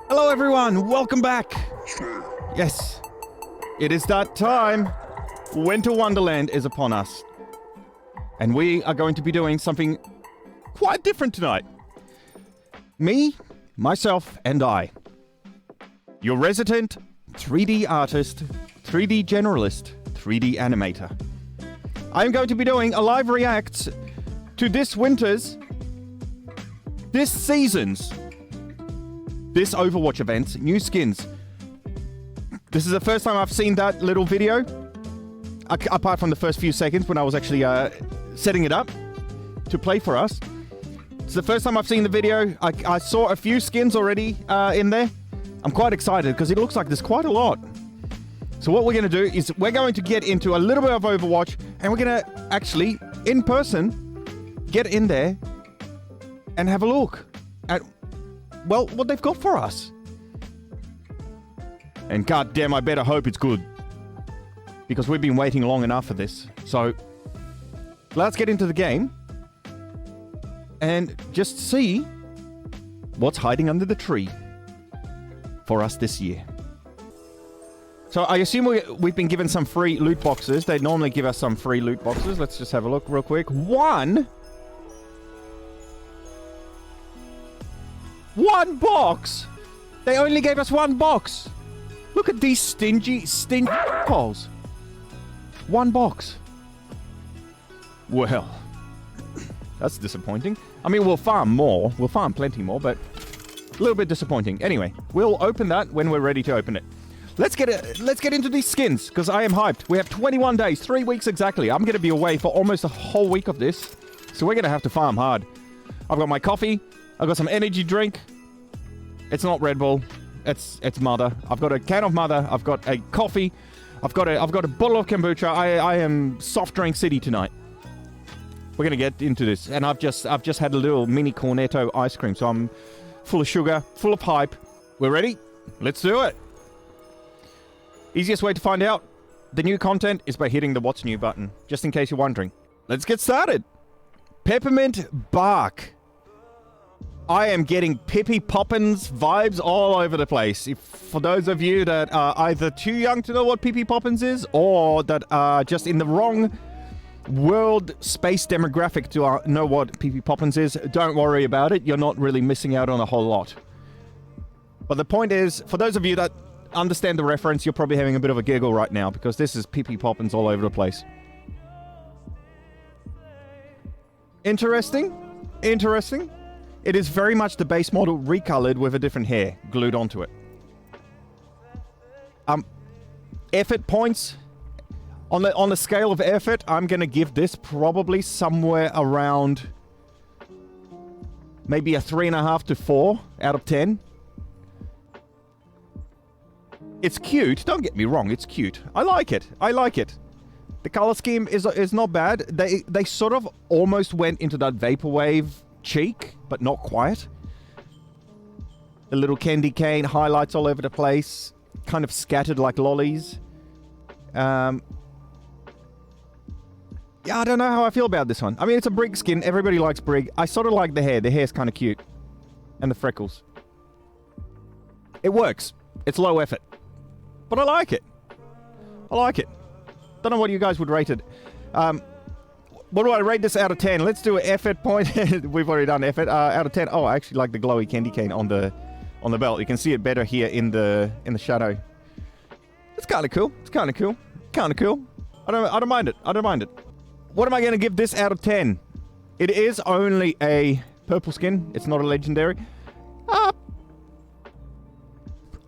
Hello everyone, welcome back. Yes, it is that time. Winter Wonderland is upon us. And we are going to be doing something quite different tonight. Me, myself, and I. Your resident 3D artist, 3D generalist, 3D animator. I'm going to be doing a live react to this season's, this Overwatch event, new skins. This is the first time I've seen that little video, apart from the first few seconds when I was actually setting it up to play for us. It's the first time I've seen the video. I saw a few skins already in there. I'm quite excited because it looks like there's quite a lot. So what we're going to do is we're going to get into a little bit of Overwatch, and we're going to actually, in person, get in there and have a look at, well, what they've got for us. And goddamn, I better hope it's good, because we've been waiting long enough for this. So let's get into the game and just see what's hiding under the tree for us this year. So I assume we've been given some free loot boxes. They normally give us some free loot boxes. Let's just have a look real quick. One box! They only gave us one box! Look at these stingy balls. One box. Well, that's disappointing. I mean, we'll farm more. We'll farm plenty more, but a little bit disappointing. Anyway, we'll open that when we're ready to open it. Let's get into these skins, because I am hyped. We have 21 days, 3 weeks exactly. I'm going to be away for almost a whole week of this, so we're going to have to farm hard. I've got my coffee. I've got some energy drink. It's not Red Bull. It's Mother. I've got a can of Mother. I've got a coffee. I've got a bottle of kombucha. I am soft drink city tonight. We're gonna get into this, and I've just had a little mini cornetto ice cream, so I'm full of sugar, full of hype. We're ready? Let's do it. Easiest way to find out the new content is by hitting the What's New button, just in case you're wondering. Let's get started. Peppermint bark. I am getting Pippi Poppins vibes all over the place. For those of you that are either too young to know what Pippi Poppins is, or that are just in the wrong world space demographic to know what Pippi Poppins is, don't worry about it. You're not really missing out on a whole lot. But the point is, for those of you that understand the reference, you're probably having a bit of a giggle right now, because this is Pippi Poppins all over the place. Interesting. Interesting. It is very much the base model recolored with a different hair glued onto it. Effort points. On the scale of effort, I'm going to give this probably somewhere around maybe a 3.5 to 4 out of 10. It's cute. Don't get me wrong. It's cute. I like it. I like it. The color scheme is not bad. They sort of almost went into that vaporwave cheek, but not quite. The little candy cane highlights all over the place, kind of scattered like lollies. Yeah, I don't know how I feel about this one. I mean, it's a Brig skin. Everybody likes Brig. I sort of like the hair. The hair's kind of cute. And the freckles. It works. It's low effort. But I like it. I like it. Don't know what you guys would rate it. What do I rate this out of 10? Let's do an effort point. We've already done effort. Out of 10. Oh, I actually like the glowy candy cane on the belt. You can see it better here in the shadow. It's kind of cool. It's kind of cool. Kind of cool. I don't mind it. I don't mind it. What am I going to give this out of 10? It is only a purple skin. It's not a legendary.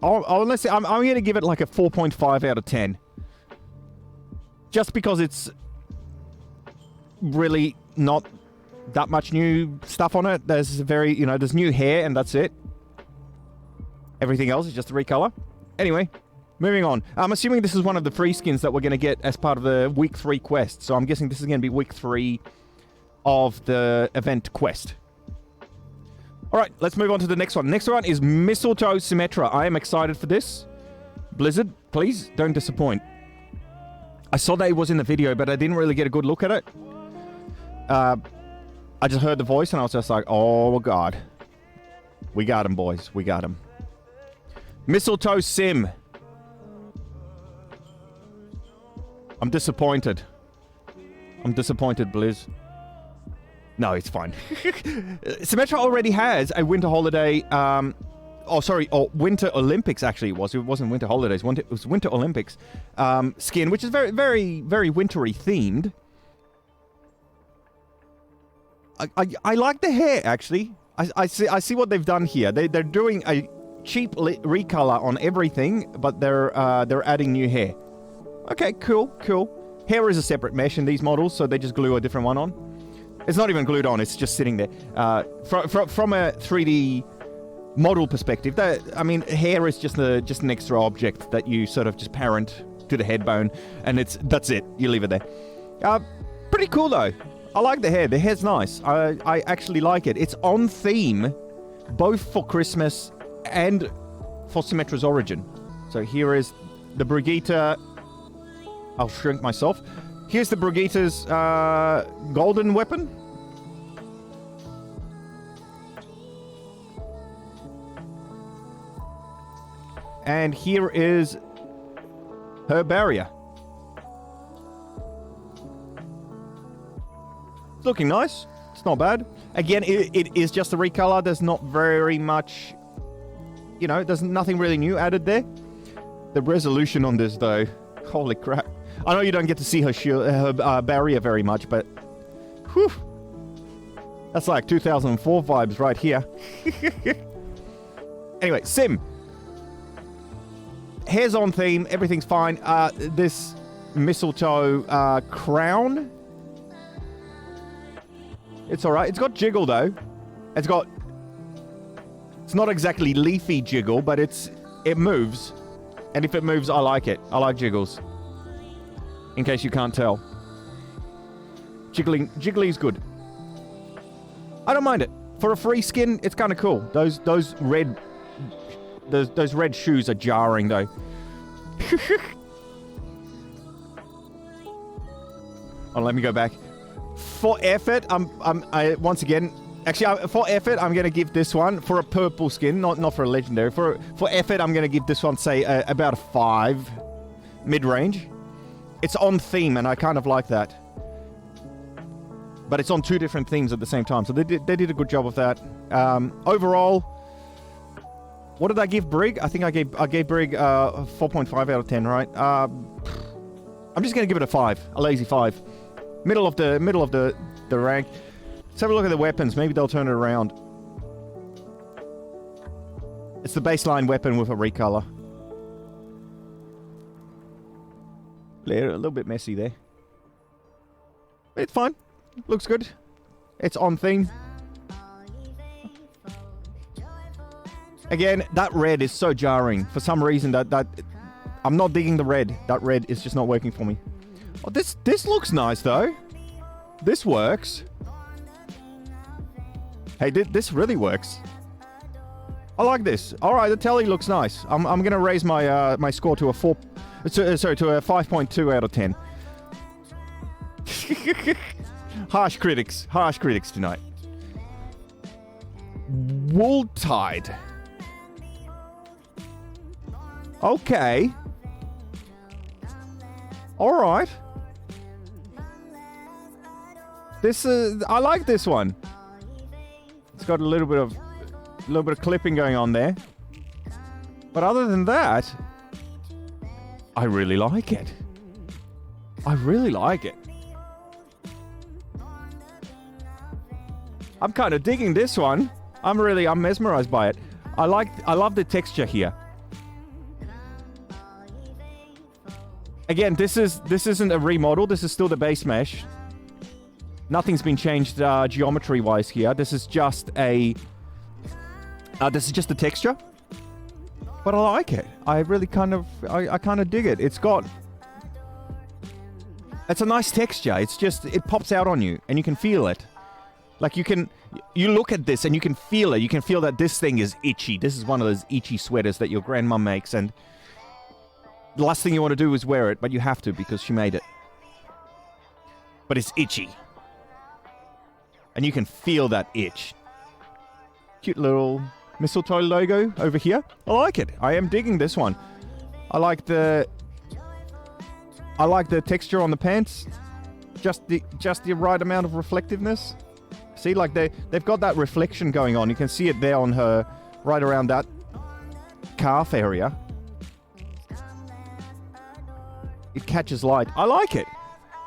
Honestly, I'm going to give it like a 4.5 out of 10. Just because it's really not that much new stuff on it. There's there's new hair, and that's it. Everything else is just a recolor. Anyway, moving on. I'm assuming this is one of the free skins that we're going to get as part of the week 3 quest. So I'm guessing this is going to be week 3 of the event quest. Alright, let's move on to the next one. Next one is Mistletoe Symmetra. I am excited for this. Blizzard, please don't disappoint. I saw that it was in the video, but I didn't really get a good look at it. I just heard the voice and I was just like, oh god. We got him, boys. We got him. Mistletoe Sim. I'm disappointed. I'm disappointed, Blizz. No, it's fine. Symmetra already has a winter holiday, Winter Olympics, actually, it was. It wasn't Winter Holidays. It was Winter Olympics skin, which is very, very, very wintry themed. I like the hair, actually. I see what they've done here. They're doing a cheap recolor on everything, but they're adding new hair. Okay, cool. Hair is a separate mesh in these models, so they just glue a different one on. It's not even glued on, it's just sitting there. From a 3D model perspective, I mean, hair is just an extra object that you sort of just parent to the head bone, and that's it. You leave it there. Pretty cool, though. I like the hair. The hair's nice. I actually like it. It's on theme, both for Christmas and for Symmetra's origin. So here is the Brigitte. I'll shrink myself. Here's the Brigitte's golden weapon. And here is her barrier. It's looking nice. It's not bad. Again, it is just a recolor. There's not very much, there's nothing really new added there. The resolution on this, though, holy crap. I know you don't get to see her barrier very much, but whew, that's like 2004 vibes right here. Anyway, Sim. Hair's on theme. Everything's fine. This mistletoe crown. It's alright. It's got jiggle, though. It's not exactly leafy jiggle, but it moves. And if it moves, I like it. I like jiggles. In case you can't tell. Jiggly's good. I don't mind it. For a free skin, it's kind of cool. Those red shoes are jarring, though. Oh, let me go back. For effort, once again, actually, for effort, I'm gonna give this one, for a purple skin, not for a legendary. For effort, I'm gonna give this one, say, about a 5 mid-range. It's on theme, and I kind of like that. But it's on 2 different themes at the same time, so they did a good job of that. Overall, what did I give Brig? I think I gave Brig 4.5 out of 10, right? I'm just gonna give it a 5, a lazy 5, middle of the rank. Let's have a look at the weapons. Maybe they'll turn it around. It's the baseline weapon with a recolor. A little bit messy there. But it's fine. Looks good. It's on theme. Again, that red is so jarring. For some reason, that I'm not digging the red. That red is just not working for me. Oh, this looks nice, though. This works. Hey, this really works. I like this. All right, the telly looks nice. I'm gonna raise my my score to a 5.2 out of 10. Harsh critics tonight. Wooltide. Okay. All right. I like this one. It's got a little bit of clipping going on there. But other than that, I really like it. I really like it. I'm kind of digging this one. I'm mesmerized by it. I love the texture here. Again, this isn't a remodel. This is still the base mesh. Nothing's been changed geometry-wise here. This is just a texture. But I like it. I really kind of dig it. It's a nice texture. It pops out on you and you can feel it. Like you look at this and you can feel it. You can feel that this thing is itchy. This is one of those itchy sweaters that your grandma makes, and the last thing you want to do is wear it, but you have to because she made it. But it's itchy. And you can feel that itch. Cute little mistletoe logo over here. I like it. I am digging this one. I like the texture on the pants. Just the right amount of reflectiveness. See, like they've got that reflection going on. You can see it there on her, right around that calf area. It catches light. I like it.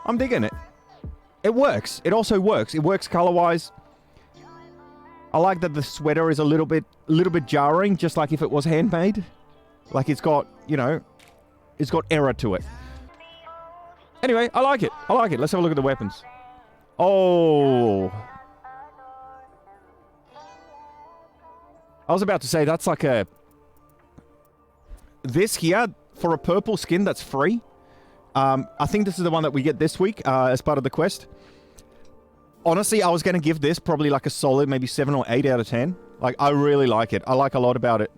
I'm digging it. It works. It also works. It works color-wise. I like that the sweater is a little bit jarring, just like if it was handmade. Like it's got, you know, it's got error to it. Anyway, I like it. I like it. Let's have a look at the weapons. Oh. I was about to say, that's like a... This here, for a purple skin that's free. I think this is the one that we get this week as part of the quest. Honestly, I was going to give this probably like a solid maybe 7 or 8 out of 10. Like, I really like it. I like a lot about it.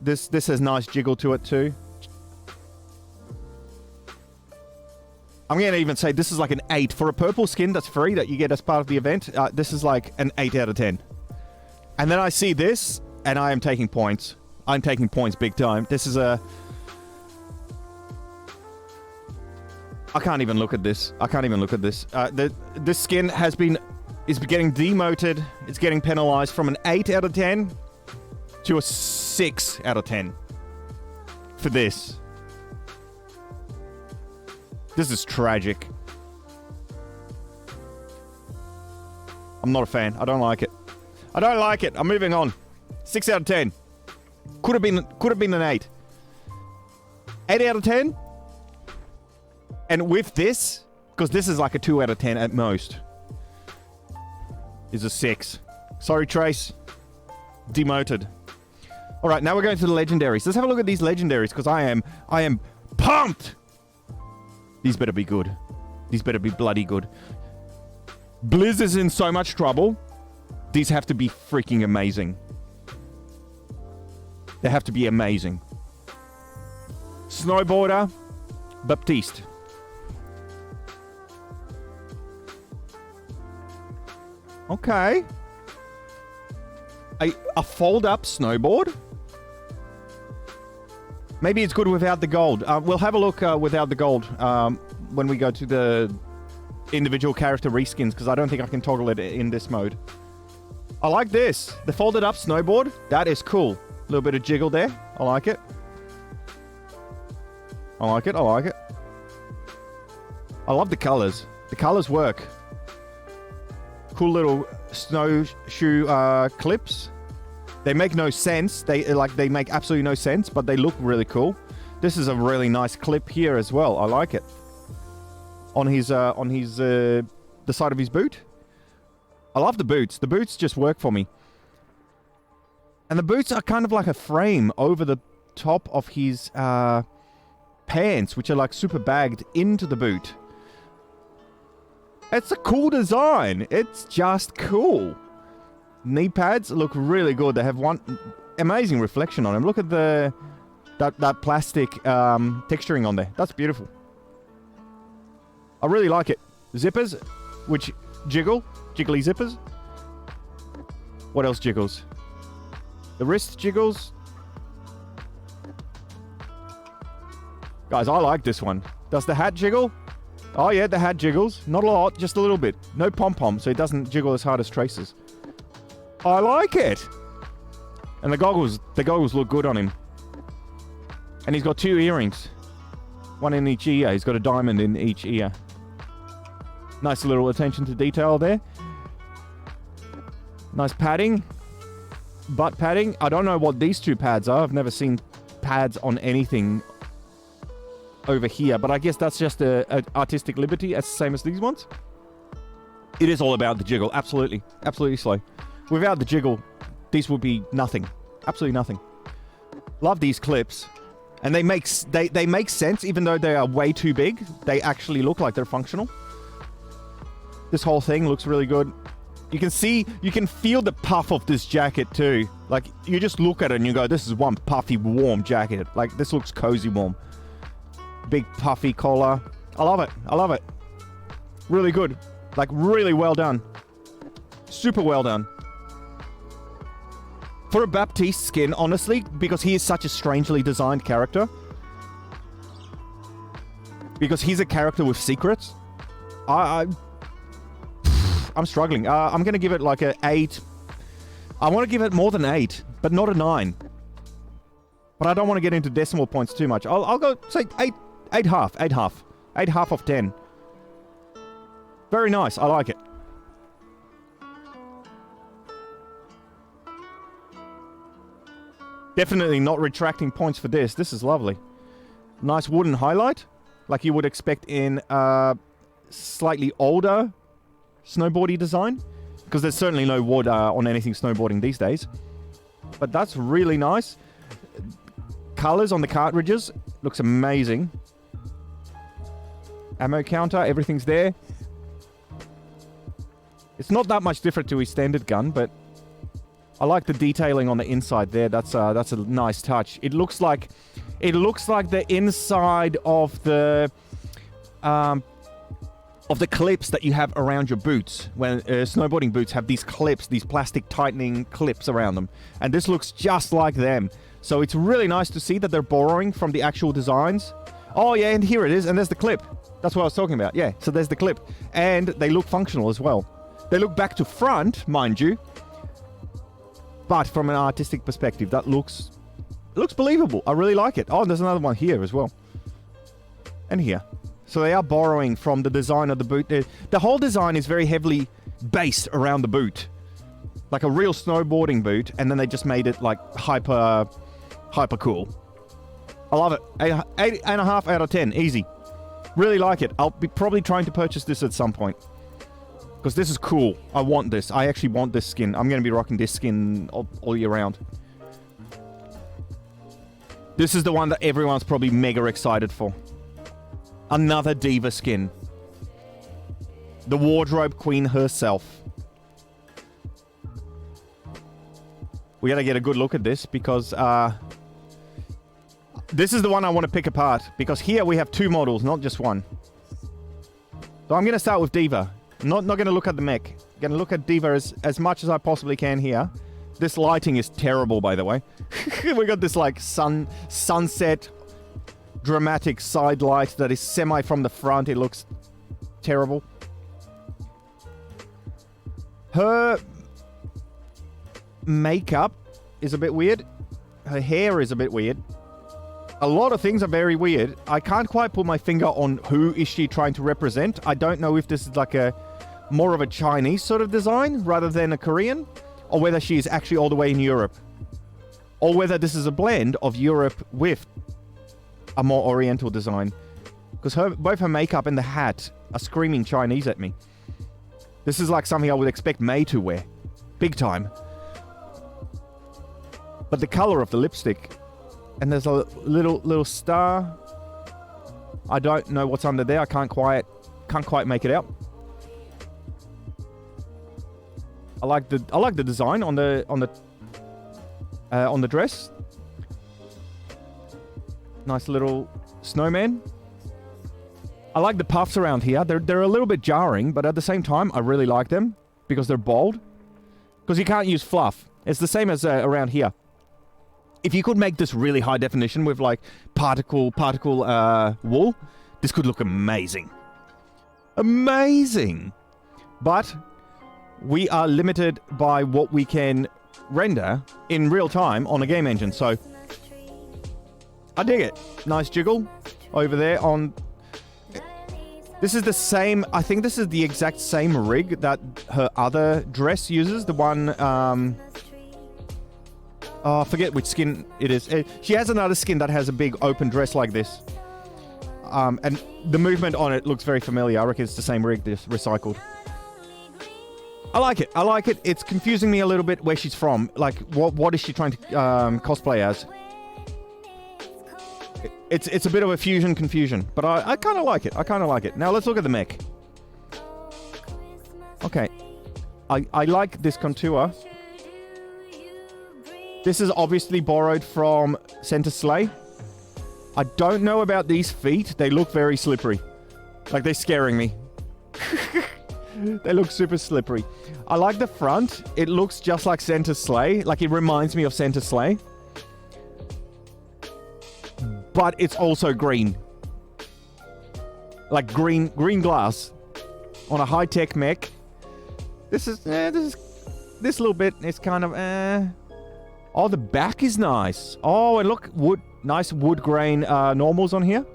This has nice jiggle to it too. I'm going to even say this is like an 8. For a purple skin that's free that you get as part of the event, this is like an 8 out of 10. And then I see this, and I am taking points. I'm taking points big time. This is a... I can't even look at this. I can't even look at this. This skin is getting demoted. It's getting penalized from an 8 out of 10 to a 6 out of 10 for this. This is tragic. I'm not a fan. I don't like it. I don't like it. I'm moving on. 6 out of 10. Could have been an 8. 8 out of 10. And with this, because this is like a 2 out of 10 at most, is a 6. Sorry, Trace. Demoted. All right, now we're going to the legendaries. Let's have a look at these legendaries, because I am pumped. These better be good. These better be bloody good. Blizz is in so much trouble. These have to be freaking amazing. They have to be amazing. Snowboarder Baptiste. Okay. A fold-up snowboard? Maybe it's good without the gold. We'll have a look without the gold when we go to the individual character reskins, because I don't think I can toggle it in this mode. I like this. The folded-up snowboard. That is cool. A little bit of jiggle there. I like it. I like it. I like it. I love the colors. The colors work. Cool little snowshoe clips. They make no sense. They make absolutely no sense, but they look really cool. This is a really nice clip here as well. I like it. On his the side of his boot. I love the boots. The boots just work for me. And the boots are kind of like a frame over the top of his pants, which are like super bagged into the boot. It's a cool design. It's just cool. Knee pads look really good. They have one amazing reflection on them. Look at that plastic texturing on there. That's beautiful. I really like it. Zippers, which jiggle. Jiggly zippers. What else jiggles? The wrist jiggles. Guys, I like this one. Does the hat jiggle? Oh yeah, the hat jiggles. Not a lot, just a little bit. No pom-pom, so it doesn't jiggle as hard as Trace's. I like it. And the goggles look good on him. And he's got 2 earrings. One in each ear. He's got a diamond in each ear. Nice little attention to detail there. Nice padding. Butt padding. I don't know what these 2 pads are. I've never seen pads on anything over here, but I guess that's just a artistic liberty, as the same as these ones. It is all about the jiggle. Absolutely. Absolutely slow. Without the jiggle, these would be nothing. Absolutely nothing. Love these clips. And they make sense, even though they are way too big. They actually look like they're functional. This whole thing looks really good. You can feel the puff of this jacket too. Like, you just look at it and you go, this is one puffy, warm jacket. Like, this looks cozy warm. Big puffy collar. I love it. I love it. Really good. Like, really well done. Super well done. For a Baptiste skin, honestly, because he is such a strangely designed character. Because he's a character with secrets. I'm struggling. I'm going to give it like a 8. I want to give it more than 8, but not a 9. But I don't want to get into decimal points too much. I'll go say 8 half. 8 half of 10. Very nice. I like it. Definitely not retracting points for this. This is lovely. Nice wooden highlight. Like you would expect in a slightly older snowboardy design. Because there's certainly no wood on anything snowboarding these days. But that's really nice. Colors on the cartridges. Looks amazing. Ammo counter. Everything's there. It's not that much different to his standard gun, but I like the detailing on the inside there. That's a nice touch. It looks like the inside of the clips that you have around your boots. When snowboarding boots have these clips, these plastic tightening clips around them, and this looks just like them. So it's really nice to see that they're borrowing from the actual designs. Oh yeah, and here it is, and there's the clip. That's what I was talking about. Yeah, so there's the clip, and they look functional as well. They look back to front, mind you. But from an artistic perspective, that looks believable. I really like it. Oh, there's another one here as well. And here. So they are borrowing from the design of the boot. The whole design is very heavily based around the boot. Like a real snowboarding boot. And then they just made it like hyper cool. I love it. 8.5 out of 10. Easy. Really like it. I'll be probably trying to purchase this at some point. Because this is cool. I want this. I actually want this skin. I'm going to be rocking this skin all year round. This is the one that everyone's probably mega excited for. Another Diva skin. The wardrobe queen herself. We got to get a good look at this because this is the one I want to pick apart. Because here we have 2 models, not just one. So I'm going to start with Diva. Not going to look at the mech. Going to look at Diva as much as I possibly can here. This lighting is terrible, by the way. We got this like sunset dramatic side light that is semi from the front. It looks terrible. Her makeup is a bit weird. Her hair is a bit weird. A lot of things are very weird. I can't quite put my finger on who is she trying to represent. I don't know if this is like a more of a Chinese sort of design rather than a Korean, or whether she is actually all the way in Europe, or whether this is a blend of Europe with a more oriental design. Because both her makeup and the hat are screaming Chinese at me. This is like something I would expect May to wear. Big time. But the color of the lipstick, and there's a little star. I don't know what's under there. I can't quite make it out. I like the design on the dress. Nice little snowman. I like the puffs around here. They're a little bit jarring, but at the same time, I really like them because they're bold. Because you can't use fluff. It's the same as around here. If you could make this really high definition with like particle wool, this could look amazing. Amazing. But we are limited by what we can render in real time on a game engine, so I dig it. Nice jiggle over there on... This is the same... I think this is the exact same rig that her other dress uses. The one... I forget which skin it is. She has another skin that has a big open dress like this. And the movement on it looks very familiar. I reckon it's the same rig, just recycled. I like it. I like it. It's confusing me a little bit where she's from. Like, what is she trying to cosplay as? It's a bit of a fusion confusion, but I kind of like it. I kind of like it. Now let's look at the mech. Okay. I like this contour. This is obviously borrowed from Center Sleigh. I don't know about these feet. They look very slippery. Like they're scaring me. They look super slippery. I like the front. It looks just like Santa's sleigh. Like, it reminds me of Santa's sleigh. But it's also green. Like green glass on a high-tech mech. This little bit is kind of Oh, the back is nice. Oh, and look, nice wood grain normals on here.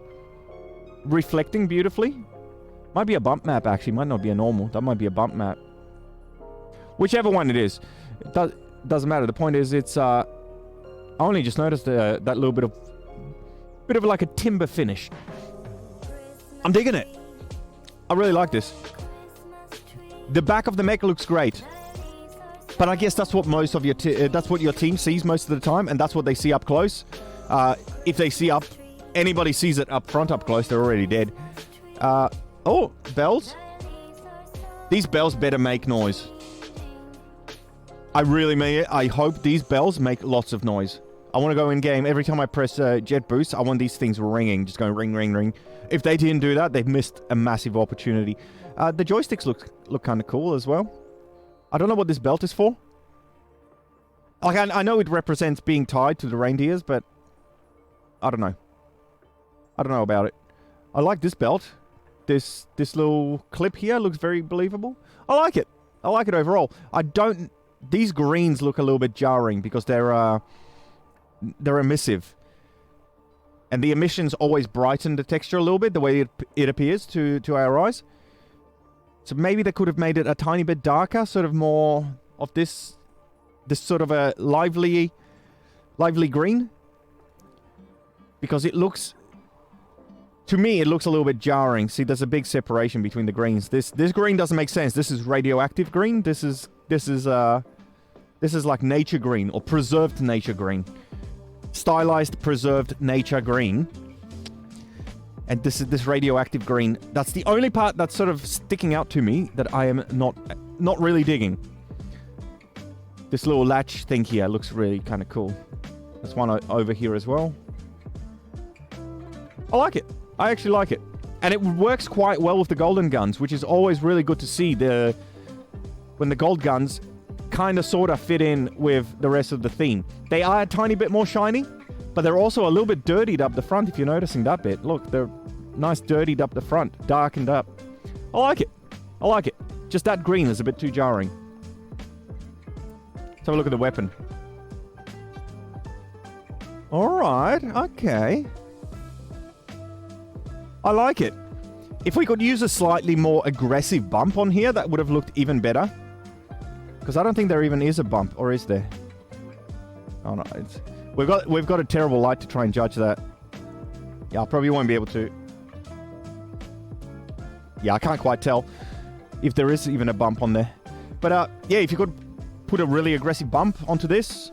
Reflecting beautifully. Might be a bump map, actually. Might not be a normal. That might be a bump map. Whichever one it is. It doesn't matter. The point is, it's... I only just noticed that little bit of like a timber finish. I'm digging it. I really like this. The back of the mech looks great. But I guess that's what most of your that's what your team sees most of the time, and that's what they see up close. If they see anybody sees it up front, up close, they're already dead. Oh, bells. These bells better make noise. I really mean it. I hope these bells make lots of noise. I want to go in game. Every time I press jet boost, I want these things ringing. Just going ring, ring, ring. If they didn't do that, they've missed a massive opportunity. The joysticks look kind of cool as well. I don't know what this belt is for. Like, I know it represents being tied to the reindeers, but I don't know. I don't know about it. I like this belt. This little clip here looks very believable. I like it. I like it overall. These greens look a little bit jarring because they're emissive. And the emissions always brighten the texture a little bit, the way it appears to our eyes. So maybe they could have made it a tiny bit darker, sort of more of this sort of a lively green. Because it looks, to me, it looks a little bit jarring. See, there's a big separation between the greens. This green doesn't make sense. This is radioactive green. This is like nature green or preserved nature green. Stylized preserved nature green. And this radioactive green. That's the only part that's sort of sticking out to me that I am not really digging. This little latch thing here looks really kind of cool. There's one over here as well. I like it. I actually like it. And it works quite well with the golden guns, which is always really good to see. When the gold guns kind of sort of fit in with the rest of the theme. They are a tiny bit more shiny, but they're also a little bit dirtied up the front, if you're noticing that bit. Look, they're nice dirtied up the front, darkened up. I like it. I like it. Just that green is a bit too jarring. Let's have a look at the weapon. Alright, okay. I like it. If we could use a slightly more aggressive bump on here, that would have looked even better. Because I don't think there even is a bump, or is there? Oh no, we've got a terrible light to try and judge that. Yeah, I probably won't be able to. Yeah, I can't quite tell if there is even a bump on there. But yeah, if you could put a really aggressive bump onto this,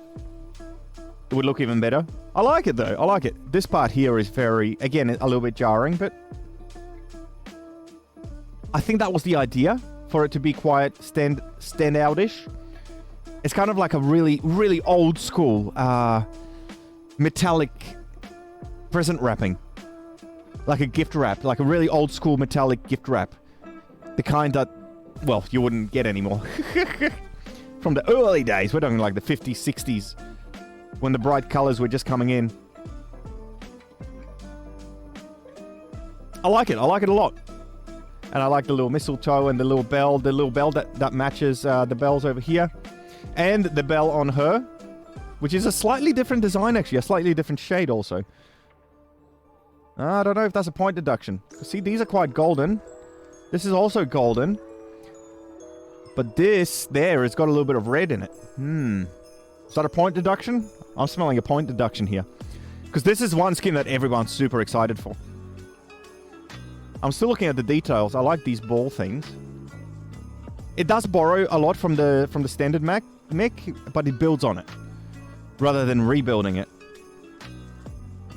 it would look even better. I like it though, I like it. This part here is very, again, a little bit jarring, but I think that was the idea, for it to be quite stand out-ish. It's kind of like a really, really old school metallic present wrapping. Like a gift wrap, like a really old school metallic gift wrap. The kind that, well, you wouldn't get anymore. From the early days, we're talking like the 50s, 60s, when the bright colors were just coming in. I like it a lot. And I like the little mistletoe and the little bell that matches the bells over here. And the bell on her, which is a slightly different design actually, a slightly different shade also. I don't know if that's a point deduction. See, these are quite golden. This is also golden. But this there has got a little bit of red in it. Is that a point deduction? I'm smelling a point deduction here. Because this is one skin that everyone's super excited for. I'm still looking at the details. I like these ball things. It does borrow a lot from the standard mech, but it builds on it rather than rebuilding it.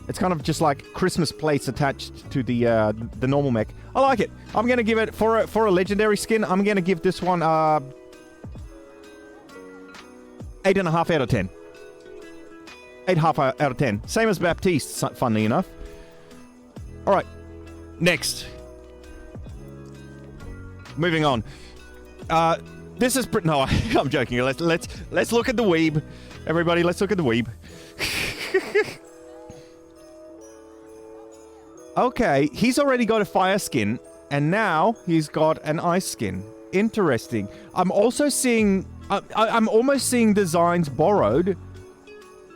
It's kind of just like Christmas plates attached to the normal mech. I like it. I'm gonna give it for a legendary skin. I'm gonna give this one 8.5 out of 10. 8.5 out of 10. Same as Baptiste, funnily enough. All right. Next. Moving on. This is no, I'm joking. Let's look at the weeb. Everybody, let's look at the weeb. Okay, he's already got a fire skin, and now he's got an ice skin. Interesting. I'm also seeing... I'm almost seeing designs borrowed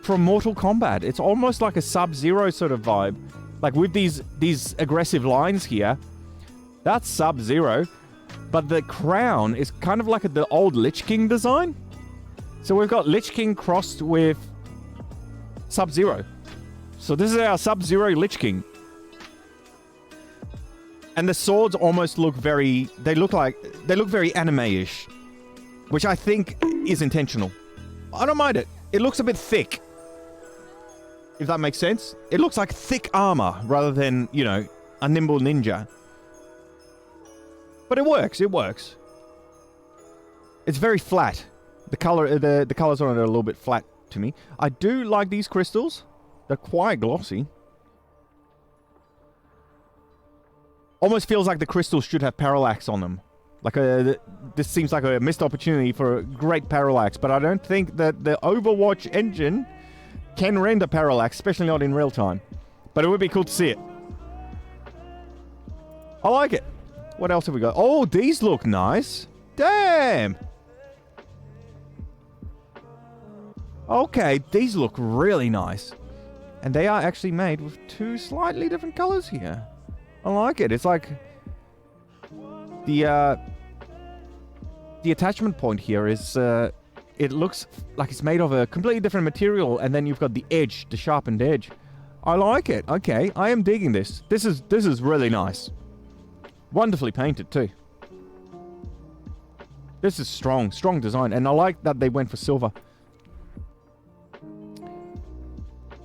from Mortal Kombat. It's almost like a Sub-Zero sort of vibe. Like with these aggressive lines here. That's Sub-Zero. But the crown is kind of like the old Lich King design. So we've got Lich King crossed with Sub-Zero. So this is our Sub-Zero Lich King. And the swords almost look very... They look very anime-ish. Which I think is intentional. I don't mind it. It looks a bit thick. If that makes sense. It looks like thick armor rather than, you know, a nimble ninja. But it works. It works. It's very flat. The colors on it are a little bit flat to me. I do like these crystals. They're quite glossy. Almost feels like the crystals should have parallax on them. Like this seems like a missed opportunity for a great parallax, but I don't think that the Overwatch engine can render parallax, especially not in real time. But it would be cool to see it. I like it. What else have we got? Oh, these look nice. Damn. Okay, these look really nice. And they are actually made with two slightly different colors here. I like it. It's like the attachment point here is it looks like it's made of a completely different material, and then you've got the edge, the sharpened edge. I like it. Okay, I am digging this. This is really nice. Wonderfully painted too. This is strong design, and I like that they went for silver.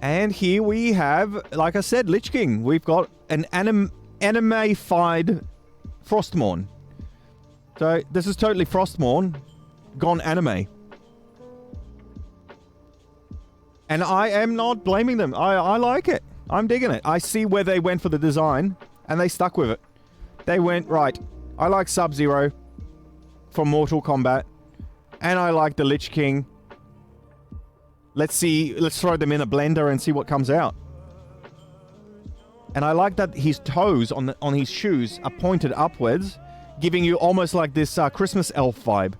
And here we have, like I said, Lich King. We've got an anime-fied Frostmourne. So this is totally Frostmourne gone anime. And I am not blaming them. I like it. I'm digging it. I see where they went for the design, and they stuck with it. They went, right, I like Sub-Zero from Mortal Kombat, and I like the Lich King. Let's throw them in a blender and see what comes out. And I like that his toes on his shoes are pointed upwards, giving you almost like this Christmas elf vibe.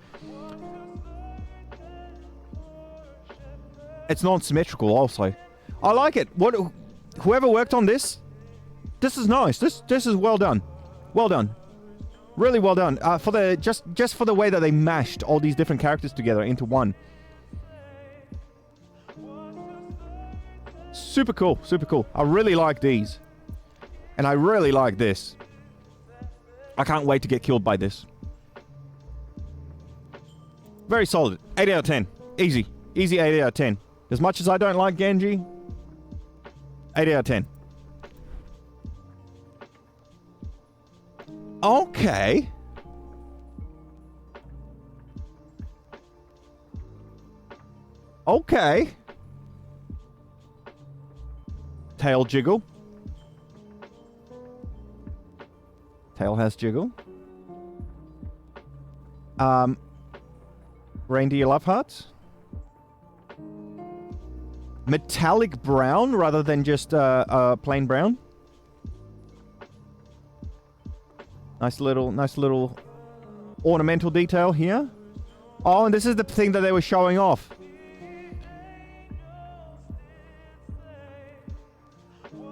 It's non-symmetrical also. I like it. Whoever worked on this is nice. This is well done. Well done. Really well done. For the just for the way that they mashed all these different characters together into one. Super cool, super cool. I really like these. And I really like this. I can't wait to get killed by this. Very solid. 8 out of 10. Easy. Easy 8 out of 10. As much as I don't like Genji, 8 out of 10. Okay. Okay. Tail jiggle. Tail has jiggle. Reindeer love hearts. Metallic brown rather than just plain brown. Nice little ornamental detail here. Oh, and this is the thing that they were showing off.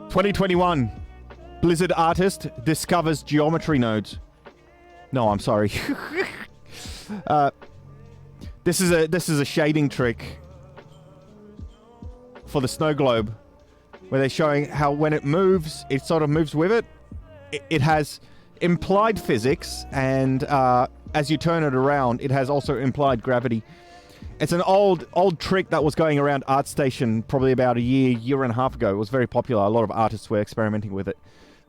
"2021. Blizzard artist discovers geometry nodes." No, I'm sorry. This is a shading trick for the snow globe, where they're showing how when it moves, it sort of moves with it. It has implied physics, and as you turn it around, it has also implied gravity. It's an old trick that was going around ArtStation probably about a year and a half ago. It was very popular. A lot of artists were experimenting with it.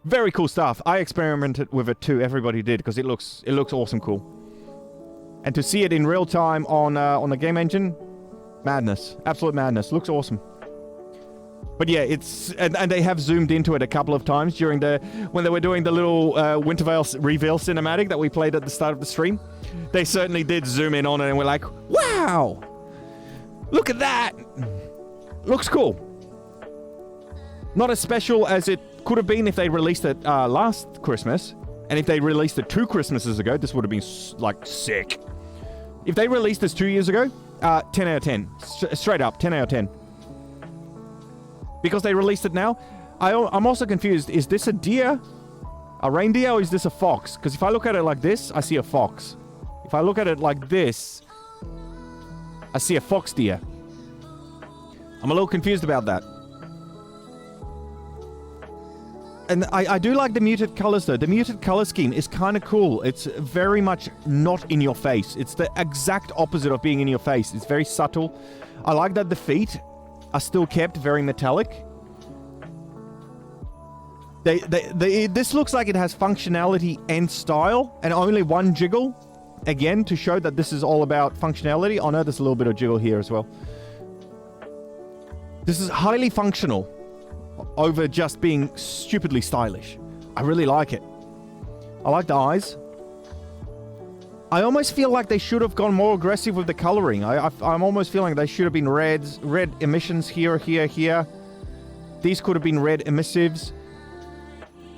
Very cool stuff. I experimented with it too. Everybody did, because it looks awesome cool. And to see it in real time on the game engine, madness. Absolute madness. Looks awesome. But yeah, it's and they have zoomed into it a couple of times during when they were doing the little Wintervale reveal cinematic that we played at the start of the stream. They certainly did zoom in on it, and we're like, wow, look at that. Looks cool. Not as special as it could have been if they released it last Christmas, and if they released it 2 Christmases ago, this would have been like sick. If they released this 2 years ago, 10 out of 10, straight up 10 out of 10. Because they released it now, I'm also confused. Is this a deer, a reindeer, or is this a fox? Because if I look at it like this, I see a fox. If I look at it like this, I see a fox deer. I'm a little confused about that. And I do like the muted colors, though. The muted color scheme is kind of cool. It's very much not in your face. It's the exact opposite of being in your face. It's very subtle. I like that the feet are still kept very metallic. This looks like it has functionality and style, and only one jiggle. Again, to show that this is all about functionality. Oh no, there's a little bit of jiggle here as well. This is highly functional over just being stupidly stylish. I really like it. I like the eyes. I almost feel like they should have gone more aggressive with the coloring. I'm almost feeling they should have been red emissions here. These could have been red emissives.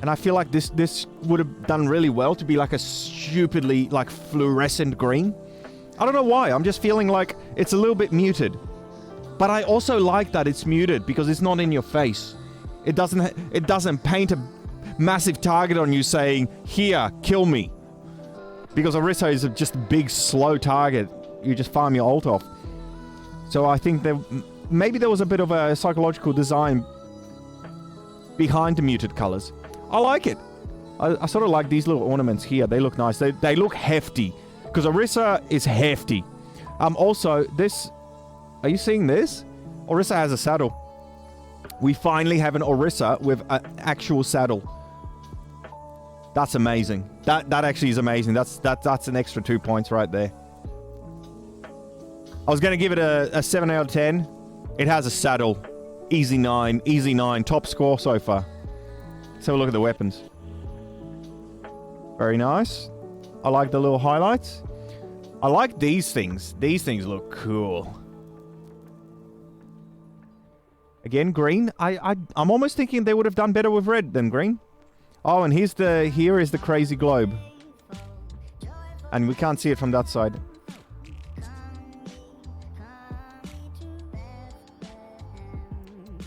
And I feel like this would have done really well to be like a stupidly like fluorescent green. I don't know why. I'm just feeling like it's a little bit muted. But I also like that it's muted because it's not in your face. It doesn't paint a massive target on you saying, "Here, kill me." Because Orisa is just a big, slow target. You just farm your ult off. So I think maybe there was a bit of a psychological design behind the muted colors. I like it. I sort of like these little ornaments here. They look nice. They look hefty. Because Orisa is hefty. Also, this... Are you seeing this? Orisa has a saddle. We finally have an Orisa with an actual saddle. That's amazing. That actually is amazing. That's an extra 2 points right there. I was going to give it a 7 out of 10. It has a saddle. Easy 9. Easy 9. Top score so far. Let's have a look at the weapons. Very nice. I like the little highlights. I like these things. These things look cool. Again, green. I'm almost thinking they would have done better with red than green. Oh, and here is the crazy globe. And we can't see it from that side.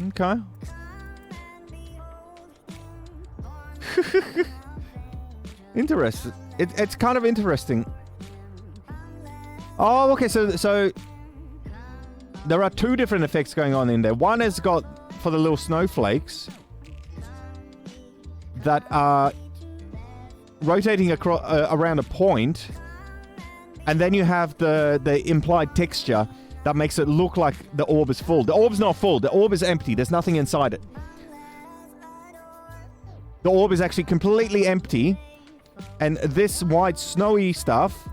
Okay. Interesting. It's kind of interesting. Oh, okay, so there are 2 different effects going on in there. One has got, for the little snowflakes, that are rotating across around a point, and then you have the implied texture that makes it look like the orb is full. The orb's not full. The orb is empty. There's nothing inside it. The orb is actually completely empty, and this white snowy stuff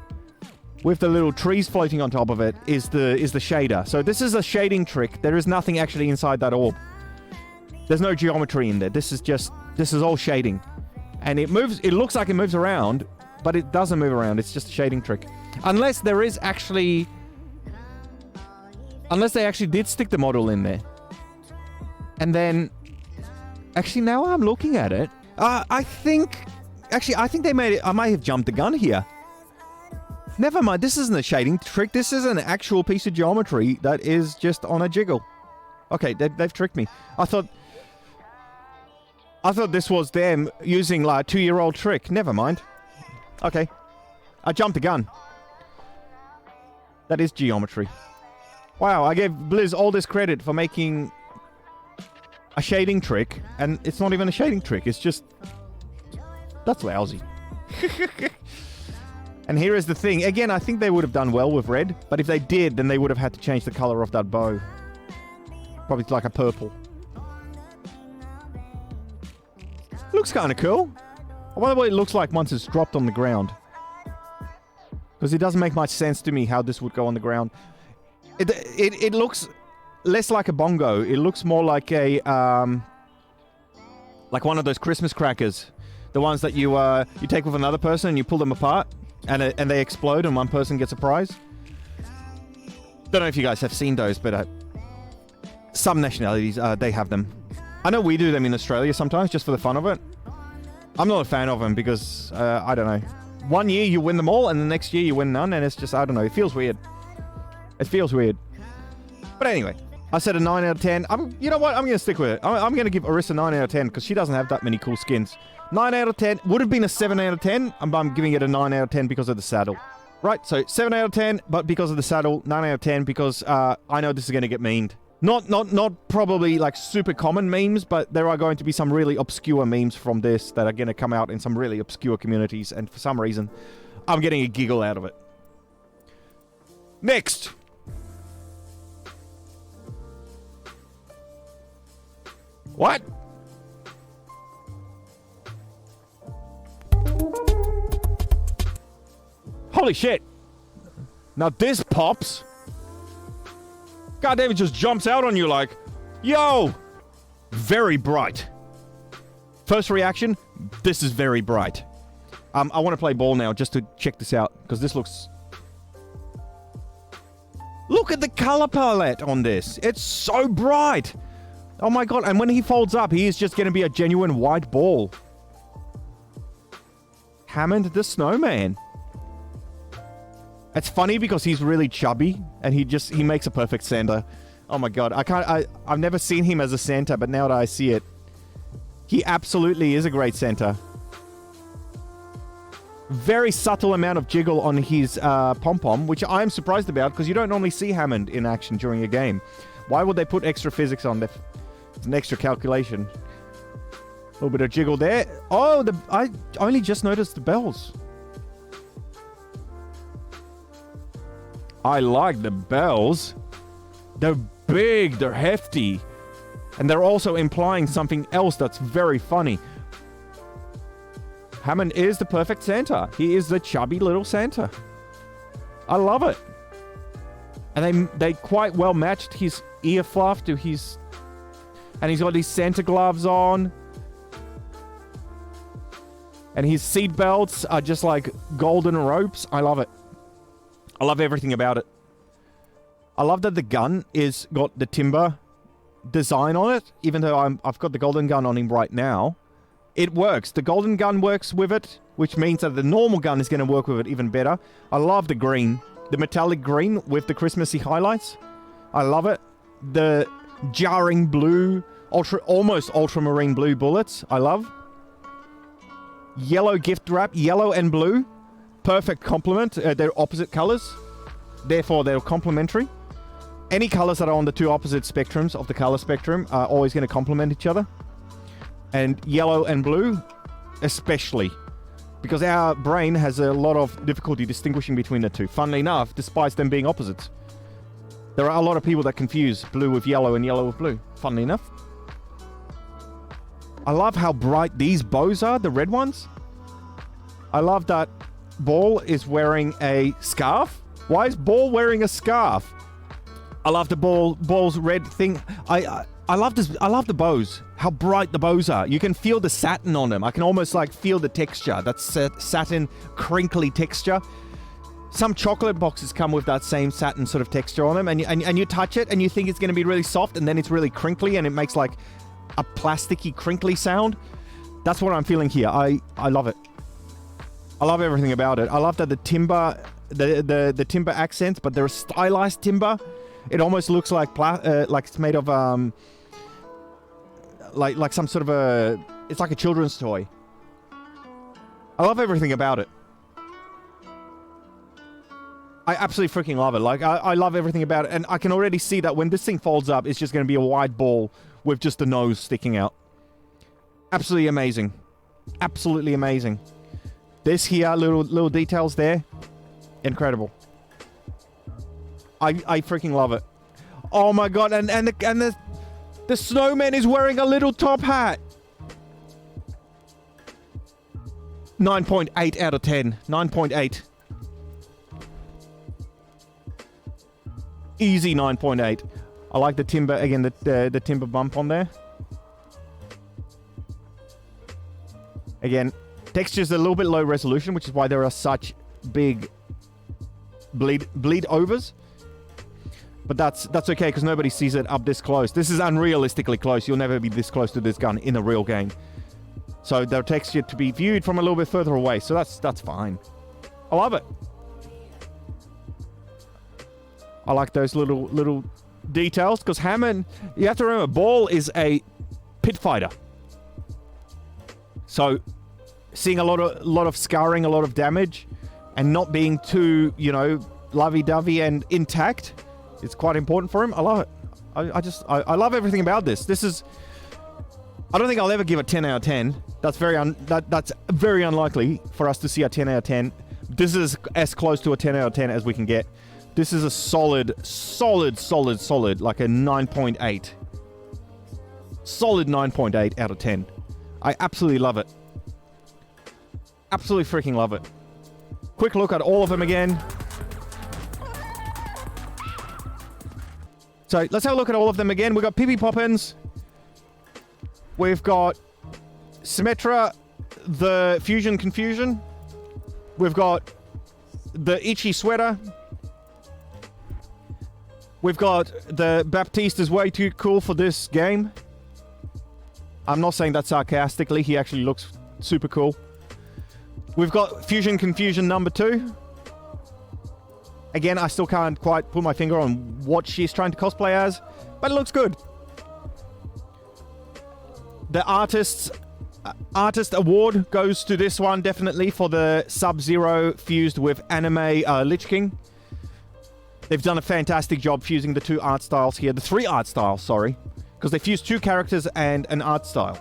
with the little trees floating on top of it is the shader. So this is a shading trick. There is nothing actually inside that orb. There's no geometry in there. This is all shading. And it moves, it looks like it moves around, but it doesn't move around. It's just a shading trick. Unless they actually did stick the model in there. And then, actually now I'm looking at it, I think they made it, I might have jumped the gun here. Never mind, this isn't a shading trick. This is an actual piece of geometry that is just on a jiggle. Okay, they've tricked me. I thought this was them using like a 2-year-old trick. Never mind. Okay. I jumped the gun. That is geometry. Wow, I gave Blizz all this credit for making a shading trick, and it's not even a shading trick. It's just... That's lousy. And here is the thing. Again, I think they would have done well with red, but if they did, then they would have had to change the color of that bow. Probably like a purple. Looks kind of cool. I wonder what it looks like once it's dropped on the ground. Because it doesn't make much sense to me how this would go on the ground. It looks less like a bongo. It looks more like a like one of those Christmas crackers, the ones that you take with another person and you pull them apart, and they explode and one person gets a prize. Don't know if you guys have seen those, but some nationalities they have them. I know we do them in Australia sometimes just for the fun of it. I'm not a fan of them because I don't know. One year you win them all, and the next year you win none, and it's just, I don't know, it feels weird. It feels weird. But anyway, I said a 9 out of 10. You know what? I'm going to stick with it. I'm going to give Orisa 9 out of 10 because she doesn't have that many cool skins. 9 out of 10. Would have been a 7 out of 10. I'm giving it a 9 out of 10 because of the saddle. Right, so 7 out of 10, but because of the saddle, 9 out of 10 because I know this is going to get memed. Not probably like super common memes, but there are going to be some really obscure memes from this that are going to come out in some really obscure communities, and for some reason, I'm getting a giggle out of it. Next! What? Holy shit! Now this pops! God damn, it just jumps out on you like, yo! Very bright. First reaction, this is very bright. I want to play ball now just to check this out, because this looks... Look at the color palette on this. It's so bright. Oh my god, and when he folds up, he is just going to be a genuine white ball. Hammond the Snowman. It's funny because he's really chubby, and he makes a perfect Santa. Oh my god, I've never seen him as a Santa, but now that I see it, he absolutely is a great Santa. Very subtle amount of jiggle on his pom-pom, which I'm surprised about, because you don't normally see Hammond in action during a game. Why would they put extra physics on there? It's an extra calculation. A little bit of jiggle there. Oh, I only just noticed the bells. I like the bells. They're big, they're hefty. And they're also implying something else that's very funny. Hammond is the perfect Santa. He is the chubby little Santa. I love it. And they quite well matched his ear fluff to his... And he's got these Santa gloves on. And his seat belts are just like golden ropes. I love it. I love everything about it. I love that the gun is got the timber design on it, even though I've got the golden gun on him right now. It works. The golden gun works with it, which means that the normal gun is going to work with it even better. I love the green. The metallic green with the Christmassy highlights. I love it. The jarring blue, almost ultramarine blue bullets. I love. Yellow gift wrap, yellow and blue. Perfect complement. They're opposite colors. Therefore, they're complementary. Any colors that are on the two opposite spectrums of the color spectrum are always going to complement each other. And yellow and blue, especially. Because our brain has a lot of difficulty distinguishing between the two. Funnily enough, despite them being opposites. There are a lot of people that confuse blue with yellow and yellow with blue. Funnily enough. I love how bright these bows are, the red ones. I love that Ball is wearing a scarf. Why is Ball wearing a scarf? I love the Ball's red thing. I love this. I love the bows. How bright the bows are. You can feel the satin on them. I can almost like feel the texture. That satin, crinkly texture. Some chocolate boxes come with that same satin sort of texture on them, and you touch it and you think it's going to be really soft, and then it's really crinkly and it makes like a plasticky, crinkly sound. That's what I'm feeling here. I love it. I love everything about it. I love that the timber, the timber accents, but they're stylized timber. It almost looks like it's made of like some sort of a. It's like a children's toy. I love everything about it. I absolutely freaking love it. Like I love everything about it, and I can already see that when this thing folds up, it's just going to be a wide ball with just the nose sticking out. Absolutely amazing. Absolutely amazing. This here, little details there. Incredible. I freaking love it. Oh my god, and the snowman is wearing a little top hat. 9.8 out of 10. 9.8. Easy 9.8. I like the timber, again, the timber bump on there. Again, texture's a little bit low resolution, which is why there are such big bleed overs. But that's okay, because nobody sees it up this close. This is unrealistically close. You'll never be this close to this gun in a real game. So the texture to be viewed from a little bit further away. So that's fine. I love it. I like those little details, because Hammond, you have to remember, Ball is a pit fighter. So seeing a lot of scarring, a lot of damage, and not being too, you know, lovey-dovey and intact, it's quite important for him. I love it. I love everything about this. This is, I don't think I'll ever give a 10 out of 10. That's that's very unlikely for us to see a 10 out of 10. This is as close to a 10 out of 10 as we can get. This is a solid, like a 9.8. Solid 9.8 out of 10. I absolutely love it. Absolutely freaking love it. Quick look at all of them again. So let's have a look at all of them again. We've got Pippi Poppins. We've got Symmetra, the Fusion Confusion. We've got the Itchy Sweater. We've got the Baptiste is way too cool for this game. I'm not saying that sarcastically. He actually looks super cool. We've got Fusion Confusion number 2. Again, I still can't quite put my finger on what she's trying to cosplay as, but it looks good. The Artist Award goes to this one, definitely, for the Sub-Zero fused with anime Lich King. They've done a fantastic job fusing the 2 art styles here. The 3 art styles, sorry. Because they fused 2 characters and an art style.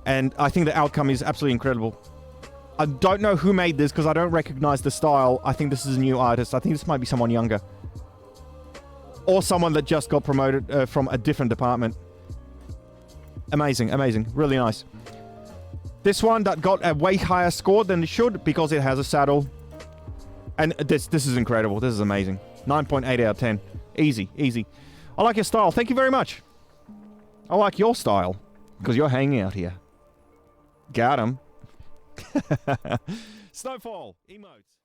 And I think the outcome is absolutely incredible. I don't know who made this because I don't recognize the style. I think this is a new artist. I think this might be someone younger. Or someone that just got promoted from a different department. Amazing, amazing. Really nice. This one that got a way higher score than it should because it has a saddle. And this is incredible. This is amazing. 9.8 out of 10. Easy, easy. I like your style. Thank you very much. I like your style because you're hanging out here. Got him. Snowfall emotes.